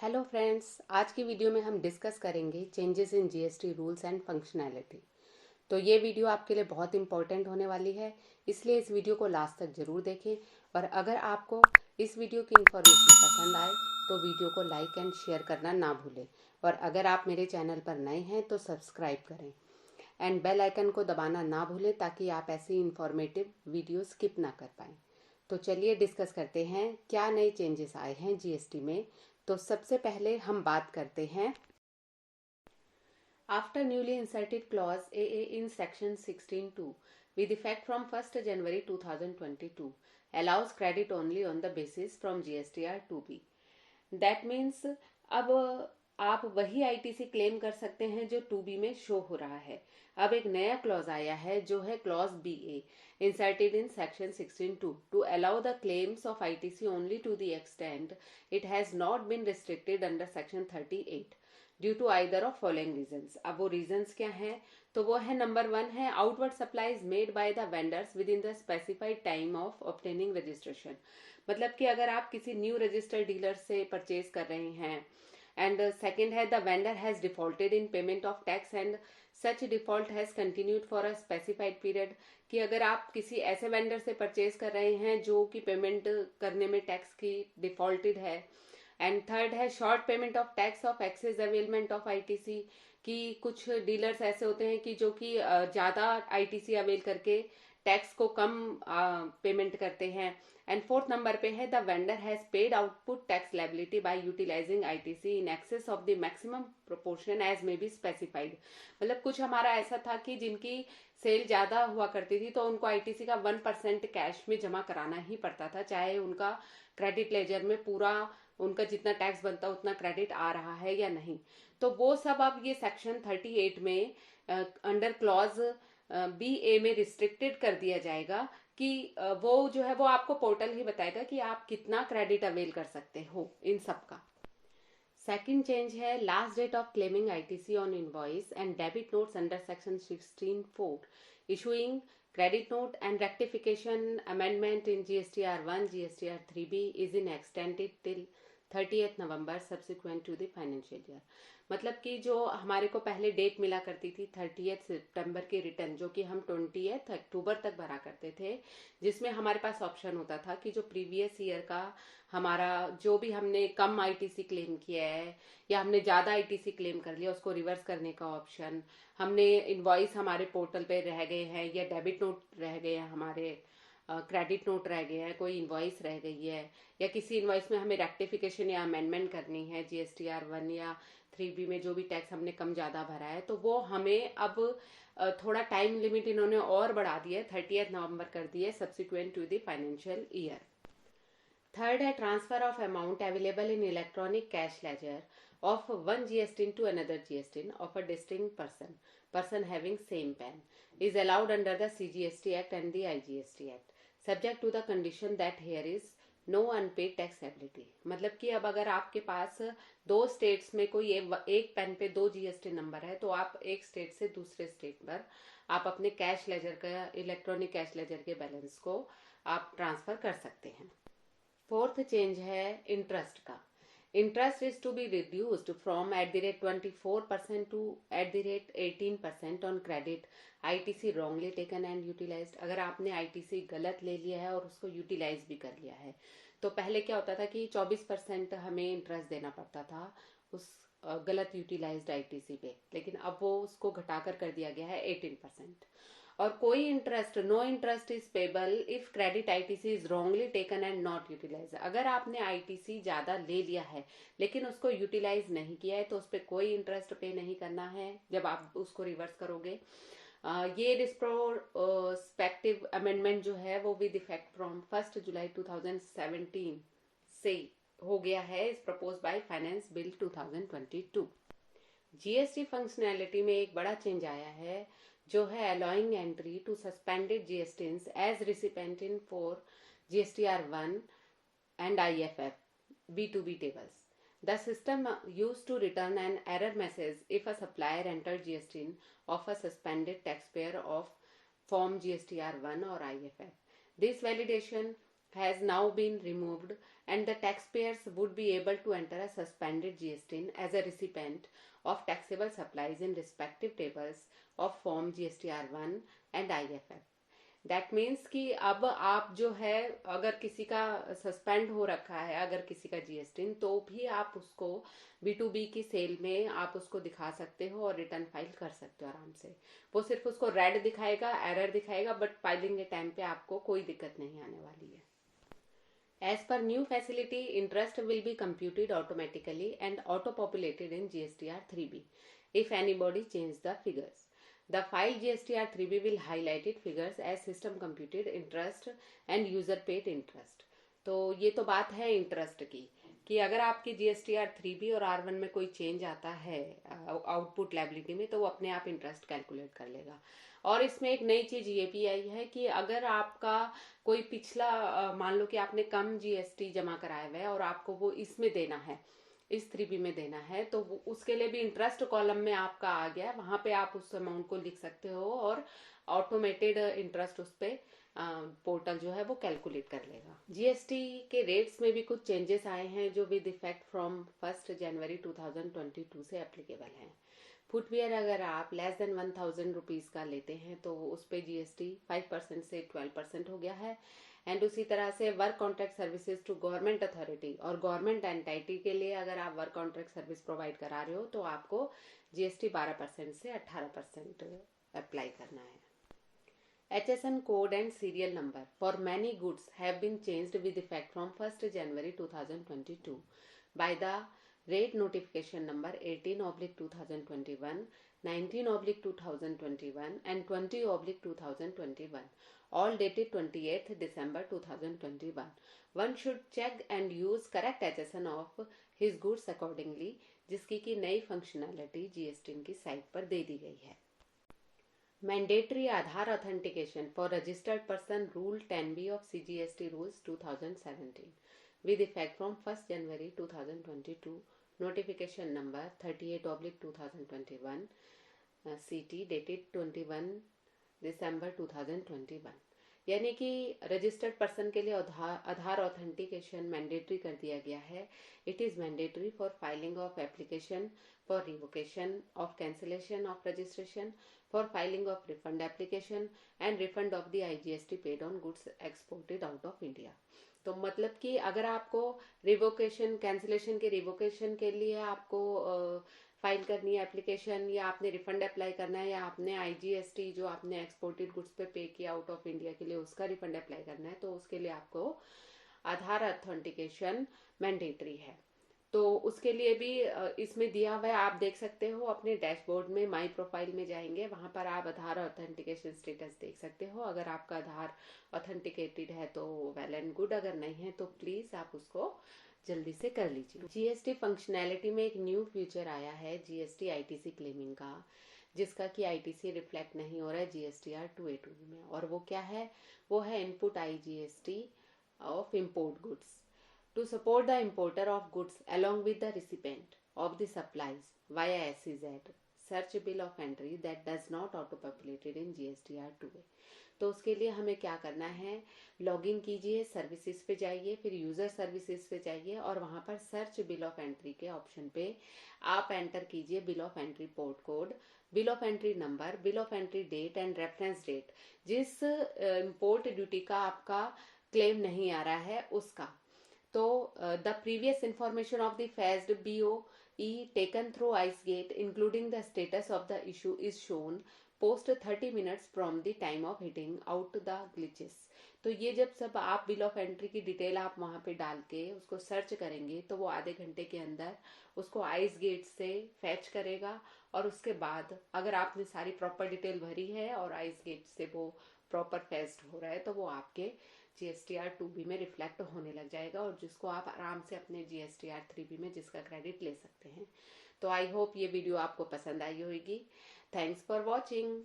Hello friends, आज की video में हम डिस्कस करेंगे changes in GST rules and functionality. तो ये वीडियो आपके लिए बहुत इंपॉर्टेंट होने वाली है, इसलिए इस वीडियो को लास्ट तक जरूर देखें। और अगर आपको इस वीडियो की इन्फॉर्मेशन पसंद आए तो वीडियो को लाइक एंड शेयर करना ना भूलें। और अगर आप मेरे चैनल पर नए हैं तो सब्सक्राइब करें एंड बेल आइकन को दबाना ना भूलें ताकि आप ऐसी इंफॉर्मेटिव वीडियो स्किप ना कर पाएँ। तो चलिए डिस्कस करते हैं क्या नए चेंजेस आए हैं जीएसटी में। तो सबसे पहले हम बात करते हैं after newly inserted clause A in section 16(2) with effect from 1st January 2022 allows credit only on the basis from GSTR 2B. That means अब आप वही आईटीसी क्लेम कर सकते हैं जो 2B में शो हो रहा है। अब एक नया क्लॉज आया है जो है clause BA inserted in section 16(2) to allow the claims of ITC only to the extent it has not been restricted under section 38 due to either of following reasons. अब वो रीजंस क्या हैं? तो वो है नंबर 1 है outward supplies made by the vendors with in the specified time of obtaining registration. मतलब कि अगर आप किसी न्यू रजिस्टर्ड डीलर से परचेज कर रहे हैं एंड सेकंड है the vendor has defaulted in payment of tax and such default has continued for a specified period. कि अगर आप किसी ऐसे वेंडर से परचेज कर रहे हैं जो कि पेमेंट करने में टैक्स की डिफॉल्टेड है। एंड थर्ड है short payment of tax of excess availment of ITC. कि कुछ डीलर्स ऐसे होते हैं कि जो कि ज़्यादा आईटीसी अवेल करके टैक्स को कम पेमेंट करते हैं। एंड फोर्थ नंबर पे है the vendor has paid output tax liability by utilising ITC in excess of the maximum proportion as may be specified. मतलब कुछ हमारा ऐसा था कि जिनकी सेल ज़्यादा हुआ करती थी तो उनको आईटीसी का 1% कैश में जमा कराना ही पड़ता था, चाहे उनका क्रेडिट लेजर में पूरा उनका जितना टैक्स बनता उतना क्रेडिट आ रहा है या नहीं। तो वो सब अब ये सेक्शन 38 में अंडर क्लॉज BA में रिस्ट्रिक्टेड कर दिया जाएगा कि वो जो है वो आपको पोर्टल ही बताएगा कि आप कितना क्रेडिट अवेल कर सकते हो इन सब का। सेकेंड चेंज है last date of claiming ITC on invoice and debit notes under section 16(4) issuing credit note and rectification amendment in GSTR1, GSTR3B is in extended till 30th November subsequent to the financial year। मतलब कि जो हमारे को पहले date मिला करती थी 30th सितंबर की रिटर्न, जो कि हम 20th अक्टूबर तक भरा करते थे, जिसमें हमारे पास ऑप्शन होता था कि जो प्रीवियस ईयर का हमारा जो भी हमने कम आईटीसी क्लेम किया है या हमने ज़्यादा आईटीसी क्लेम कर लिया उसको रिवर्स करने का ऑप्शन, हमने इनवॉइस हमारे पोर्टल पे रह गए हैं या डेबिट नोट रह गए हैं, हमारे क्रेडिट नोट रह गए हैं, कोई इनवॉइस रह गई है या किसी इनवॉइस में हमें रेक्टिफिकेशन या अमेंडमेंट करनी है GSTR1 या 3B में जो भी टैक्स हमने कम ज़्यादा भरा है, तो वो हमें अब थोड़ा टाइम लिमिट इन्होंने और बढ़ा दिया है, 30th नवंबर कर दिए subsequent to the financial year. Third है transfer of amount available in electronic cash ledger of one GSTIN to another GSTIN of a distinct person having same PAN is allowed under the CGST Act and the IGST Act, subject to the condition that here is no unpaid tax liability। मतलब कि अब अगर आपके पास दो states में कोई एक pen पे दो जीएसटी नंबर है तो आप एक स्टेट से दूसरे स्टेट पर आप अपने कैश लेजर का इलेक्ट्रॉनिक कैश लेजर के बैलेंस को आप ट्रांसफर कर सकते हैं। फोर्थ चेंज है इंटरेस्ट का। Interest is to be reduced from at the rate 24% to at the rate 18% on credit ITC wrongly taken and utilized। अगर आपने ITC गलत ले लिया है और उसको यूटिलाइज भी कर लिया है, तो पहले क्या होता था कि 24% हमें इंटरेस्ट देना पड़ता था उस गलत यूटिलाइज्ड आईटीसी पे, लेकिन अब वो उसको घटाकर कर दिया गया है 18%। और कोई interest no interest is payable if credit ITC is wrongly taken and not utilise. अगर आपने आईटीसी ज्यादा ले लिया है लेकिन उसको यूटिलाइज नहीं किया है तो उस पर कोई इंटरेस्ट पे नहीं करना है जब आप उसको रिवर्स करोगे। ये रिस्प्रोस्पेक्टिव अमेंडमेंट जो है वो विद इफेक्ट फ्रॉम 1st जुलाई 2017 से हो गया है, is propose by finance bill 2022। GST functionality में एक बड़ा चेंज आया है जो है allowing entry to suspended GSTINs as recipient in for GSTR1 and IFF B2B tables। The system used to return an error message if a supplier entered GSTIN of a suspended taxpayer of form GSTR1 or IFF। This validation has now been removed and the taxpayers would be able to enter a suspended GST as a recipient of taxable supplies in respective tables of Form GSTR1 and IFF. That means कि अब आप जो है अगर किसी का suspend हो रखा है, अगर किसी का जीएसटी, तो भी आप उसको B2B की सेल में आप उसको दिखा सकते हो और रिटर्न फाइल कर सकते हो आराम से। वो सिर्फ उसको रेड दिखाएगा, एरर दिखाएगा, बट फाइलिंग के टाइम पे आपको कोई दिक्कत नहीं आने वाली है। As per new facility, interest will be computed automatically and auto-populated in GSTR 3B if anybody changes the figures. The file GSTR 3B will highlight figures as system computed interest and user paid interest. तो ये तो बात है interest की कि अगर आपकी GSTR 3B और R1 में कोई चेंज आता है आउटपुट लायबिलिटी में, तो वो अपने आप इंटरेस्ट कैलकुलेट कर लेगा। और इसमें एक नई चीज ये भी आई है कि अगर आपका कोई पिछला मान लो कि आपने कम जीएसटी जमा कराया हुआ है और आपको वो इसमें देना है, इस 3B में देना है, तो उसके लिए भी इंटरेस्ट कॉलम में आपका आ गया, वहां पे आप उस अमाउंट को लिख सकते हो और ऑटोमेटेड इंटरेस्ट उस पर पोर्टल जो है वो कैलकुलेट कर लेगा। जीएसटी के रेट्स में भी कुछ चेंजेस आए हैं जो विद इफेक्ट फ्रॉम 1 जनवरी 2022 से एप्लीकेबल हैं। फुटवेयर अगर आप लेस देन 1000 रुपीज का लेते हैं तो उस पर जीएसटी 5% से 12% हो गया है। एंड उसी तरह से work contract services to government authority और गवर्नमेंट एंटिटी के लिए अगर आप वर्क कॉन्ट्रैक्ट सर्विस प्रोवाइड करा रहे हो तो आपको जीएसटी 12% से 18% अप्लाई करना है। HSN code and serial number for many goods have been changed with effect from 1st January 2022 by the rate notification number 18/2021, 19/2021 and 20/2021, all dated 28th December 2021. One should check and use correct HSN of his goods accordingly, जिसकी की नई functionality GST की site पर दे दी गई है। Mandatory Aadhaar authentication for registered person Rule 10B of CGST Rules 2017 with effect from 1st January 2022, notification number 38/2021, CT dated 21 December 2021। यानी कि registered person के लिए आधार ऑथेंटिकेशन मैंडेटरी कर दिया गया है। It is mandatory for filing of application for revocation of cancellation of registration, for filing of refund application and refund of the IGST paid on goods exported out of India. तो मतलब कि अगर आपको revocation cancellation के revocation के लिए आपको file करनी है एप्लीकेशन, या आपने रिफंड अप्लाई करना है, या आपने IGST जो आपने एक्सपोर्टेड गुड्स पे पे किया आउट ऑफ इंडिया के लिए उसका रिफंड अप्लाई करना है, तो उसके लिए आपको आधार ऑथेंटिकेशन मैंडेटरी है। तो उसके लिए भी इसमें दिया हुआ है, आप देख सकते हो अपने डैशबोर्ड में माई प्रोफाइल में जाएंगे, वहां पर आप आधार ऑथेंटिकेशन स्टेटस देख सकते हो। अगर आपका आधार ऑथेंटिकेटेड है तो वेल एंड गुड, अगर नहीं है तो प्लीज आप उसको जल्दी से कर लीजिए। जीएसटी फंक्शनैलिटी में एक न्यू फीचर आया है जीएसटी आईटीसी क्लेमिंग का, जिसका कि आईटीसी रिफ्लेक्ट नहीं हो रहा है GSTR 2A2B में। और वो क्या है? वो है input IGST of import goods to support the importer of goods along with the recipient of the supplies via SEZ search bill of entry that does not auto-populated in GSTR 2A। तो उसके लिए हमें क्या करना है? Login कीजिए, services पे जाइए, फिर यूजर सर्विसेज पे जाइए और वहां पर सर्च बिल ऑफ एंट्री के ऑप्शन पे आप एंटर कीजिए bill of entry port code, bill of entry number, bill of entry date and reference date, जिस इम्पोर्ट ड्यूटी का आपका क्लेम नहीं आ रहा है उसका। तो the previous information of the phased BOE taken through IceGate including the status of the issue is shown post 30 minutes from the time of hitting out the glitches। तो ये जब सब आप बिल ऑफ एंट्री की detail आप वहां पे डाल के उसको सर्च करेंगे तो वो आधे घंटे के अंदर उसको IceGate से फैच करेगा, और उसके बाद अगर आपने सारी प्रॉपर डिटेल भरी है और IceGate से वो प्रॉपर फैच्ड हो रहा है तो वो आपके GSTR 2B में रिफ्लेक्ट होने लग जाएगा, और जिसको आप आराम से अपने GSTR 3B में जिसका क्रेडिट ले सकते हैं। तो आई होप ये वीडियो आपको पसंद आई होगी। Thanks for watching.